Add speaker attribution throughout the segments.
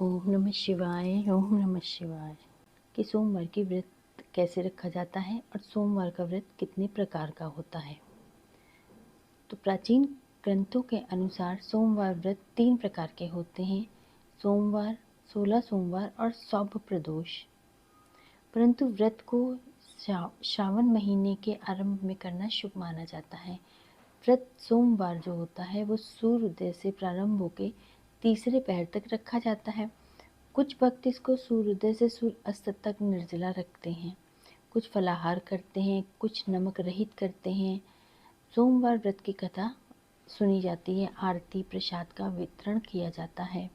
Speaker 1: ओम नमः शिवाय। ओम नमः शिवाय। कि सोमवार की व्रत कैसे रखा जाता है और सोमवार का व्रत कितने प्रकार का होता है। तो प्राचीन ग्रंथों के अनुसार सोमवार व्रत 3 प्रकार के होते हैं: सोमवार, 16 सोमवार और सौभ प्रदोष। परंतु व्रत को श्रावण महीने के आरंभ में करना शुभ माना जाता है। व्रत सोमवार जो होता है वो सूर्योदय से प्रारंभ होकर तीसरे पहर तक रखा जाता है। कुछ भक्त इसको सूर्योदय से सूर्य अस्त तक निर्जला रखते हैं, कुछ फलाहार करते हैं, कुछ नमक रहित करते हैं। सोमवार व्रत की कथा सुनी जाती है, आरती प्रसाद का वितरण किया जाता है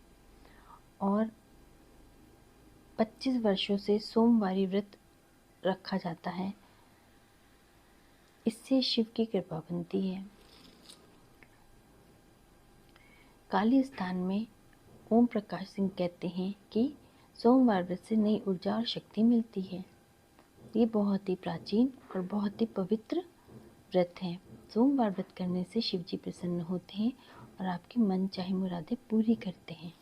Speaker 1: और 25 वर्षों से सोमवारी व्रत रखा जाता है। इससे शिव की कृपा बनती है। काली स्थान में ओम प्रकाश सिंह कहते हैं कि सोमवार व्रत से नई ऊर्जा और शक्ति मिलती है। ये बहुत ही प्राचीन और बहुत ही पवित्र व्रत है। सोमवार व्रत करने से शिव जी प्रसन्न होते हैं और आपकी मन चाहे मुरादें पूरी करते हैं।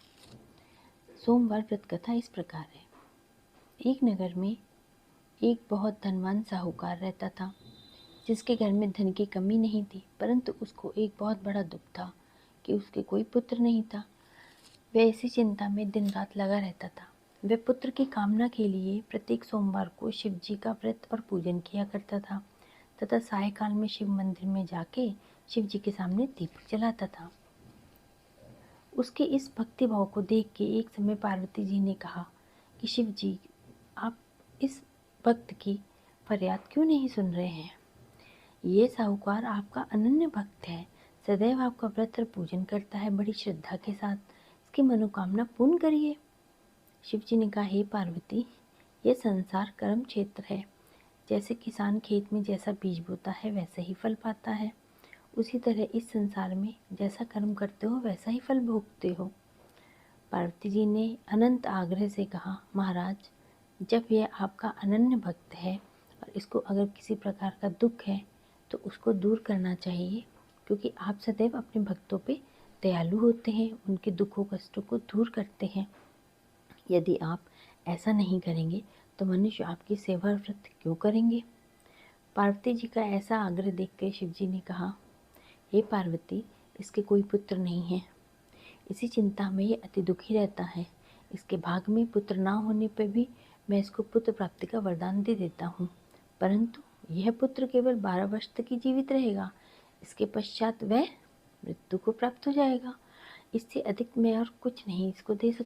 Speaker 1: सोमवार व्रत कथा इस प्रकार है। एक नगर में एक बहुत धनवान साहूकार रहता था, जिसके घर में धन की कमी नहीं थी, परंतु उसको एक बहुत बड़ा दुख था कि उसके कोई पुत्र नहीं था। वह इसी चिंता में दिन रात लगा रहता था। वह पुत्र की कामना के लिए प्रत्येक सोमवार को शिव जी का व्रत और पूजन किया करता था तथा सायकाल में शिव मंदिर में जाके शिव जी के सामने दीपक जलाता था। उसके इस भक्ति भाव को देख के एक समय पार्वती जी ने कहा कि शिव जी, आप इस भक्त की फरियाद क्यों नहीं सुन रहे हैं? ये साहूकार आपका अनन्य भक्त है, सदैव आपका व्रत और पूजन करता है बड़ी श्रद्धा के साथ, इसकी मनोकामना पूर्ण करिए। शिव जी ने कहा, हे पार्वती, यह संसार कर्म क्षेत्र है। जैसे किसान खेत में जैसा बीज बोता है वैसा ही फल पाता है, उसी तरह इस संसार में जैसा कर्म करते हो वैसा ही फल भोगते हो। पार्वती जी ने अनंत आग्रह से कहा, महाराज, जब यह आपका अनन्य भक्त है और इसको अगर किसी प्रकार का दुख है तो उसको दूर करना चाहिए, क्योंकि आप सदैव अपने भक्तों पे दयालु होते हैं, उनके दुखों कष्टों को दूर करते हैं। यदि आप ऐसा नहीं करेंगे तो मनुष्य आपकी सेवा और व्रत क्यों करेंगे? पार्वती जी का ऐसा आग्रह देखकर शिव जी ने कहा, हे पार्वती, इसके कोई पुत्र नहीं है। इसी चिंता में ये अति दुखी रहता है। इसके भाग में पुत्र ना होने पर भी मैं इसको पुत्र प्राप्ति का वरदान दे देता हूँ, परंतु यह पुत्र केवल 12 वर्ष तक ही जीवित रहेगा। इसके पश्चात वह मृत्यु को प्राप्त हो जाएगा। इससे अधिक मैं और कुछ नहीं इसको दे सकता।